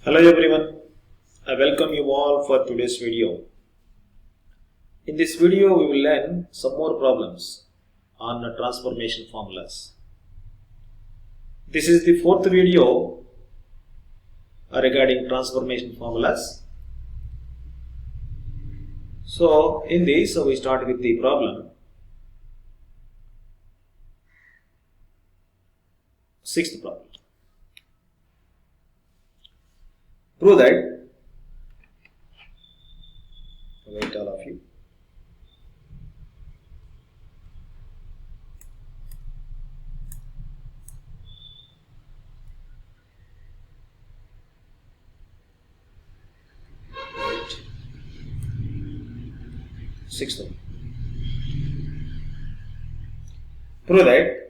Hello everyone, I welcome you all for today's video. In this video we will learn some more problems on transformation formulas. This is the fourth video regarding transformation formulas. So in this we start with the problem. Sixth problem. Prove that, wait all of you. Wait. Sixth one. Prove that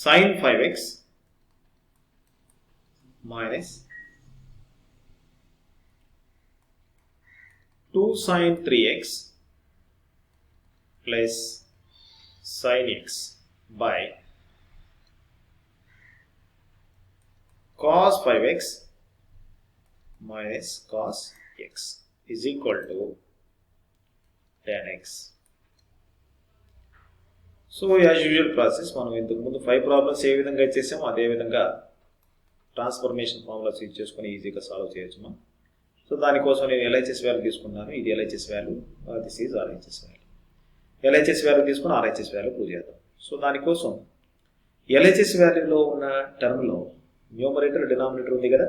sin 5x minus 2 sin 3x plus sin x by cos 5x minus cos x is equal to tan x. So as usual process మనం ఇంతకుముందు 5 problems ఏ విధంగా చేసామో అదే విధంగా transformation formulas use చేసుకొని ఈజీగా solve చేయొచ్చు మనం. సో దానికోసం నేను ఎల్హెచ్ఎస్ వాల్యూ తీసుకున్నాను. ఇది LHS value, this is RHS value. LHS value తీసుకుని ఆర్హెచ్ఎస్ వాల్యూ ప్రూవ్ చేద్దాం. సో దానికోసం ఎల్హెచ్ఎస్ వాల్యూలో ఉన్న టర్మ్లో న్యూమరేటర్ డినామినేటర్ ఉంది కదా,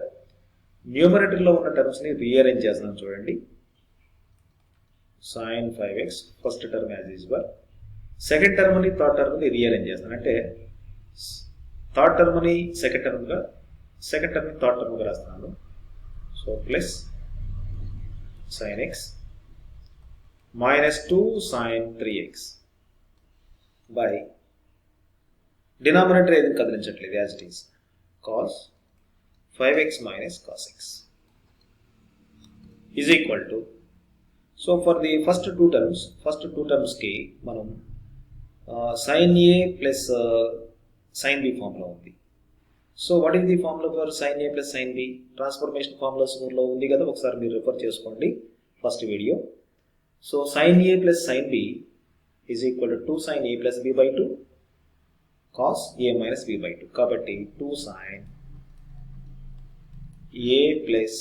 న్యూమరేటర్లో ఉన్న టర్మ్స్ని రీఅరేంజ్ చేస్తున్నాం. చూడండి, sin 5x first term as usual, second టర్మ్ని థర్డ్ టర్మ్ని రీఅరేంజ్ చేస్తాను. అంటే థర్డ్ టర్మ్ని సెకండ్ టర్మ్గా, సెకండ్ టర్మ్ని థర్డ్ టర్మ్గా రాస్తున్నాను. So plus sin x minus 2 sin 3x by denominator ఏది కదిలించట్లేదు, as it is cos 5x minus cos x is equal to, so for the first two terms కి మనం sin a plus sin b formula ఉంది. So what is the formula for sin a plus sin b? Transformation formulas లో ఉంది కదా, ఒకసారి మీరు refer చేసుకోండి first video. So sin a plus sin b is equal to 2 sin a plus b by 2 cos a minus b by 2. కాబట్టి 2 sin a plus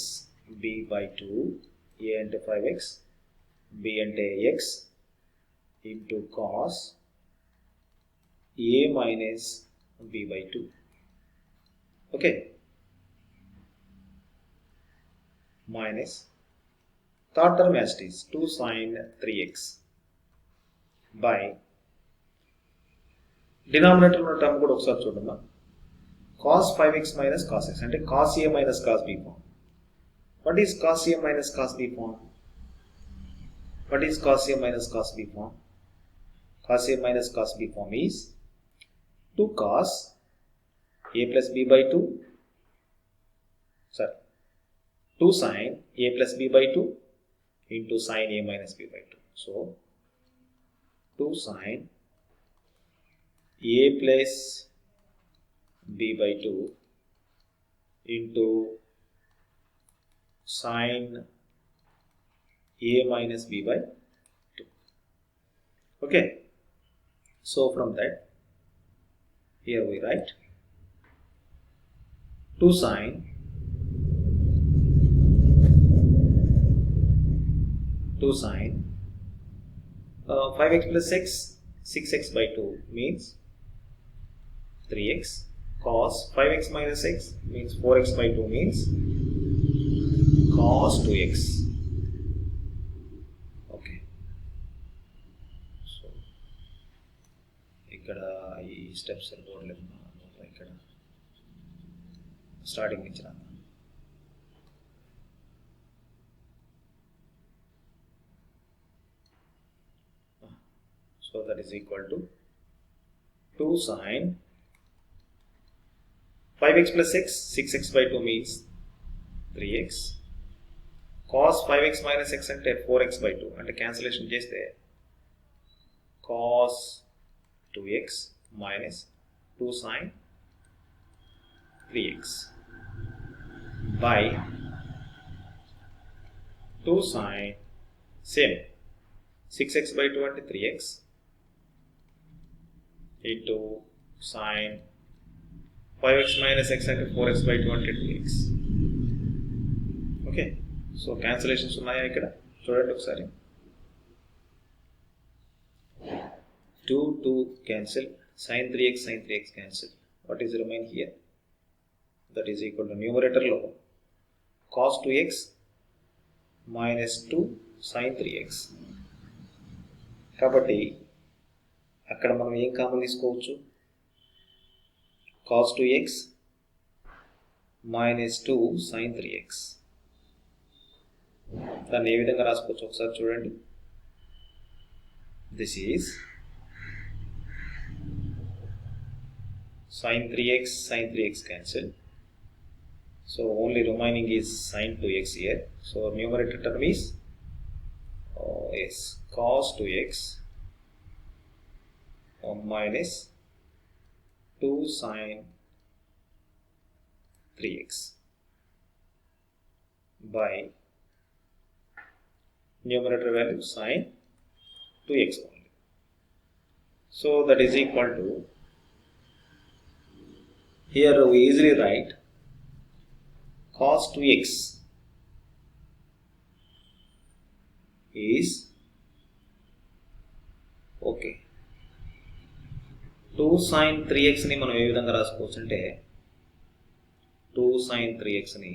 b by 2, a అంటే 5x, b అంటే x into cos a minus b by 2. Okay, minus third term as it is 2 sin 3x by denominator ఉన్న term కూడా ఒకసారి చూడమ్మా, cos 5x minus cos x అంటే cos a minus cos b form. What is cos a minus cos b form? What is cos a minus cos b form? Cos a minus cos b form is 2 cos a plus b by 2, sorry, 2 sin a plus b by 2 into sin a minus b by 2. So 2 sin a plus b by 2 into sin a minus b by 2. Okay, so from that here we write 2 sin 5x plus x, 6x by 2 means 3x, cos 5x minus x means 4x by 2 means cos 2x. Okay, so ఇక్కడ ఈ steps సరిపోవట్లేదు, ఇక్కడ starting నుంచి రా. So that is equal to 2 sin 5x plus x, 6x by 2 means 3x, cos 5x minus x అంటే 4x by 2 అంటే cancellation చేస్తే cos 2x minus 2 sine 3x by 2 sine same 6x by 2 అంటే 3x into sine 5x minus x అంటే 4x by 2 అంటే 2x. Okay, so cancellations ఉన్నాయా ఇక్కడ చూడండి ఒకసారి. 2 2 cancel, sin 3x cancel. What is remain here? That is equal to numerator లో cos 2x minus 2 sin 3x. కాబట్టి అక్కడ మనం ఏం కామన్ తీసుకోవచ్చు? cos 2x minus 2 sin 3x. దాన్ని ఏ విధంగా రాసుకోవచ్చు ఒకసారి చూడండి. This is sin 3x cancel. So only remaining is sin 2x here. So numerator term is cos 2x minus 2 sin 3x by numerator value sin 2x only. So that is equal to, here we easily write cos 2x is okay 2 sin 3x ని మనం ఏ విధంగా రాసుకోవచ్చు అంటే 2 sin 3x ని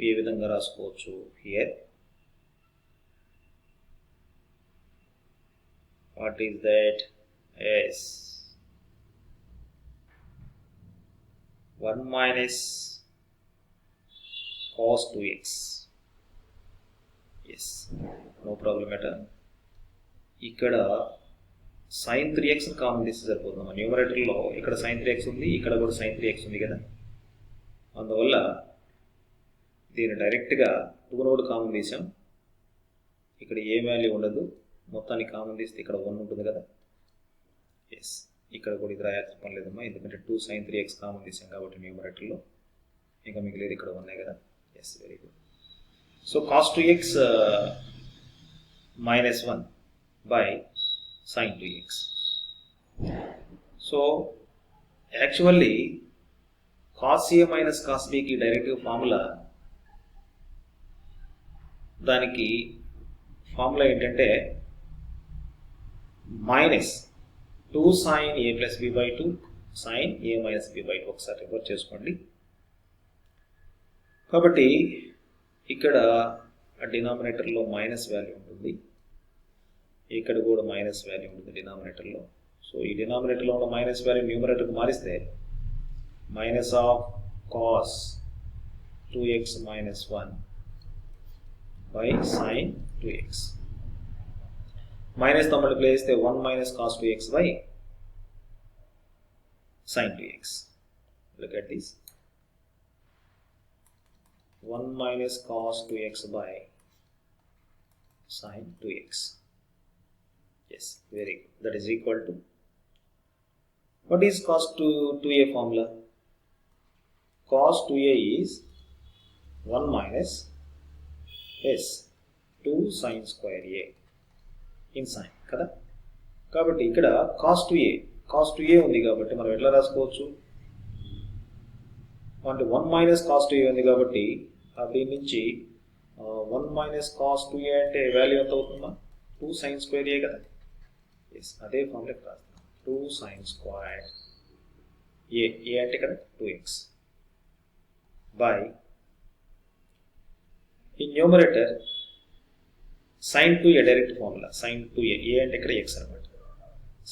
ఏ విధంగా రాసుకోవచ్చు? Here what is that? Yes, 1 minus cos 2x. Yes, no problem at all. ఇక్కడ sin 3x common తీస్తే సరిపోతుంది. న్యూమరేటర్లో ఇక్కడ sin 3x ఉంది, ఇక్కడ కూడా sin 3x ఉంది కదా. అందువల్ల దీన్ని డైరెక్ట్గా 2 నోడ్ కామన్ తీసాం. ఇక్కడ ఏ వాల్యూ ఉండదు, మొత్తాన్ని కామన్ తీస్తే ఇక్కడ 1 ఉంటుంది కదా. ఎస్, ఇక్కడ కూడా ఇది రాయాల్సిన పని లేదమ్మా, ఎందుకంటే 2 sin 3x కామన్ తీసాం కాబట్టి న్యూమరేటర్లో. ఇంకా మిగిలేదు ఇక్కడ ఉన్నాయి కదా. Yes, very good. So cos 2x minus 1 by sin 2x. So actually cos a minus cos b కి డైరెక్ట్గా ఫార్ములా, దానికి ఫార్ములా ఏంటంటే minus 2 sin a plus b by 2 sin a minus b by 2. ఒకసారి రివర్స్ చేసుకోండి. కాబట్టి ఇక్కడ డినామినేటర్లో minus value ఉంటుంది, ఇక్కడ కూడా మైనస్ వాల్యూ ఉంటుంది డినామినేటర్లో. సో ఈ డినామినేటర్లో ఉన్న మైనస్ వాల్యూ న్యూమరేటర్కి మారిస్తే minus of cos 2x minus 1 by sin 2x. మైనస్తో మల్టిప్లై చేస్తే 1 minus cos 2x by sin 2x. Look at this. 1 minus cos 2x by sin 2x. Yes, very good. That is equal to, what is cos 2a formula? Cos 2a is 1 minus 2 sin square a in sin కదా. కాబట్టి ఇక్కడ cos 2a ఉంది కాబట్టి మనం ఎట్లా రాసుకోవచ్చు అంటే 1 minus cos 2a ఉంది కాబట్టి దీని నుంచి 1 minus cos 2a అంటే వాల్యూ ఎంత అవుతుందా? 2 sin square a కదా. ఎస్, అదే ఫార్ములా రాస్తాం. 2 sin square a అంటే ఇక్కడ 2x by in numerator sin 2a direct formula. sin 2a అంటే ఇక్కడ x అన్నమాట.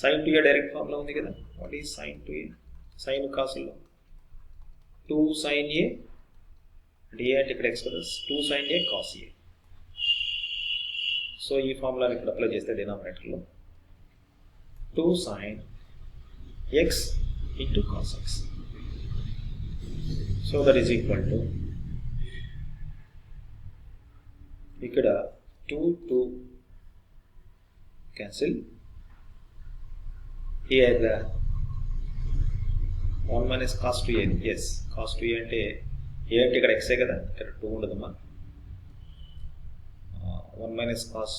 sin 2a డైరెక్ట్ ఫార్ములా ఉంది కదా. What is sin 2a? sin కాసుల్లో 2 sin a d అంటే ఇక్కడ x కదా. 2 sin a cos a. So ఈ ఫార్ములాని ఇక్కడ అప్లై చేస్తే డినామినేటర్లో 2 sin x into cos x. So that is equal to, ఇక్కడ 2 2 cancel, here 1 minus cos 2a, yes, cos 2a అంటే a అంటే ఇక్కడ x కదా, ఇక్కడ 2 ఉండదమ్మా. 1 minus cos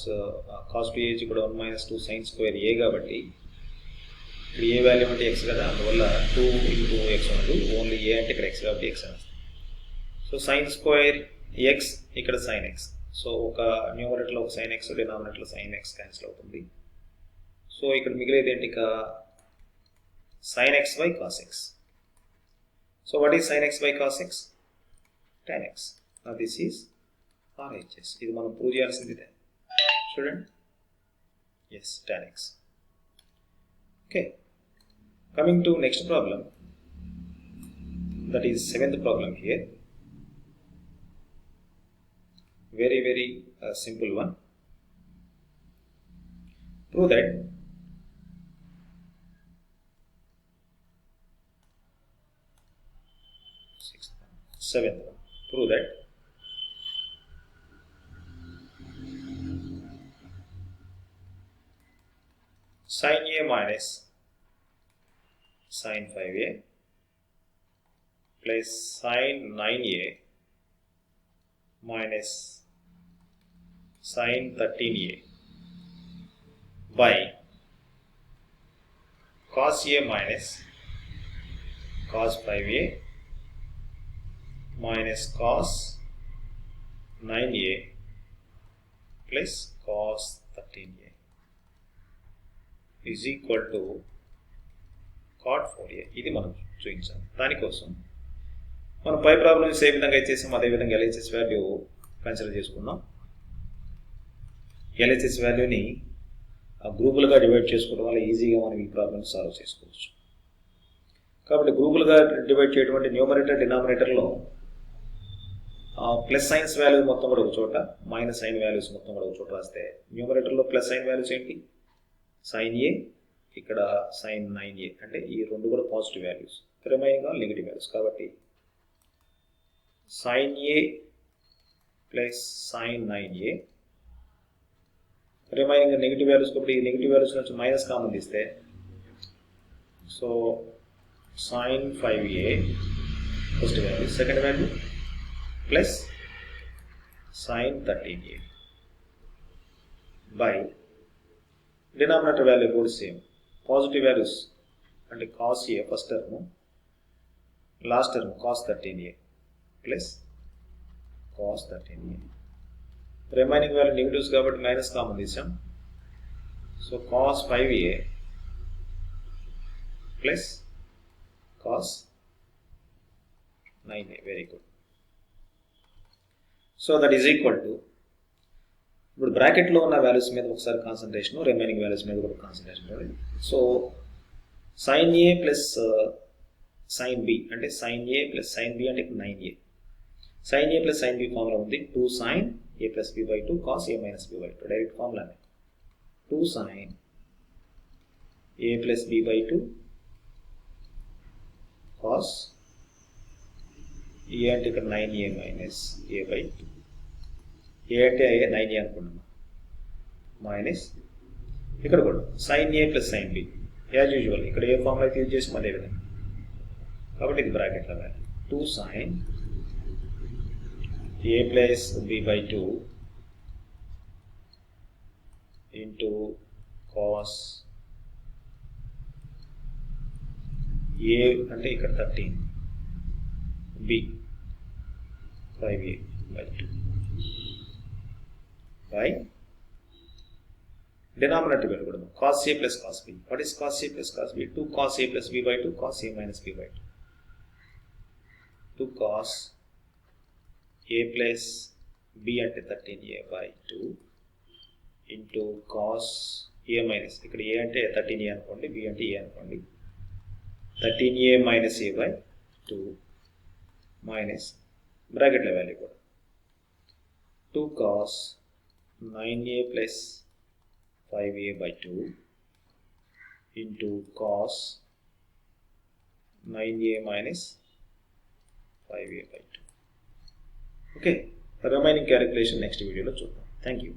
2a ఇక్కడ 1 minus 2 sin square a కాబట్టి ఇక్కడ a వాల్యూ అంటే x కదా, అందువల్ల 2 into x ఉండదు, ఓన్లీ a అంటే ఇక్కడ x కాబట్టి x అని వస్తుంది. సో sin square x ఇక్కడ sin x, సో ఒక న్యూమరేటర్లో ఒక sin x, డినామినేటర్లో sin x cancel అవుతుంది. సో ఇక్కడ మిగిలేది ఏంటి, ఇక sin x by cos x. So what is sin x by cos x? Tan x. Now this is RHS. ఇది మనం ప్రూవ్ చేయాల్సింది ఇదే చూడండి. Yes, tan x. Okay. Coming to next problem. That is 7th problem here. Very simple one. Prove that seventh one. Prove that sin a minus sin 5a plus sin 9a minus sin 13a by cos a minus cos 5a minus cos 9a plus cos 13a is equal to cot 4a. ఇది మనం చూపించాలి. దానికోసం మనం పై problems ఏ విధంగా ఇచ్చేసాం అదే విధంగా LHS value consider చేసుకుందాం. LHS వాల్యూని గ్రూపులుగా డివైడ్ చేసుకోవడం వల్ల ఈజీగా మనం ఈ ప్రాబ్లమ్ సాల్వ్ చేసుకోవచ్చు. కాబట్టి గ్రూపులుగా డివైడ్ చేయటువంటి న్యూమరేటర్ డినామినేటర్లో ప్లస్ సైన్స్ వాల్యూస్ మొత్తం కూడా ఒక చోట, మైనస్ సైన్ వాల్యూస్ మొత్తం కూడా ఒక చోట రాస్తే న్యూమరేటర్లో ప్లస్ సైన్ వాల్యూస్ ఏంటి, సైన్ ఏ, ఇక్కడ సైన్ 9a, అంటే ఈ రెండు కూడా positive values, remaining all negative values. కాబట్టి sine a plus sine 9a, remaining negative values కాబట్టి ఈ నెగిటివ్ వాల్యూస్ నుంచి మైనస్ కామన్ తీస్తే so sine 5a first value, second value plus sin 13a by denominator value కూడా సేమ్, positive values అంటే cos a first term, last term cos 13a plus cos 13a, remaining value negatives కాబట్టి minus common తీసాం. So cos 5a plus cos 9a, very good. So that is equal to, ఇప్పుడు బ్రాకెట్లో ఉన్న values మీద ఒకసారి concentration, remaining values మీద కూడా concentration. So sign a plus sign B అంటే sign a plus sign B అంటే 9a. Sign a plus sign B formula ఉంది, 2 sin a plus b by 2 cos a minus b by 2, direct formula 2 sin a plus b by 2 cos a అంటే ఇక్కడ 9a minus a by 2, a అంటే 9a అనుకున్నాము, minus ఇక్కడ కూడా sin a plus sin b as usual ఇక్కడ ఏ formula అయితే use చేసామో అదే విధంగా. కాబట్టి ఇది బ్రాకెట్లో value 2 sin a plus b by 2 into cos a అంటే ఇక్కడ 13 b 5a by 2 by denominator value కూడా cos a plus cos b. What is cos a plus cos b? 2 cos a plus b by 2 cos a minus b by 2. 2 cos a plus b అంటే 13a by 2 into cos a minus, ఇక్కడ a అంటే 13a అనుకోండి, b అంటే a అనుకోండి, 13a minus a by 2 minus బ్రాకెట్ల value కూడా 2 cos 9a plus 5a by 2 into cos 9a minus 5a by 2. Okay, the remaining calculation next video lo chuddam. Thank you.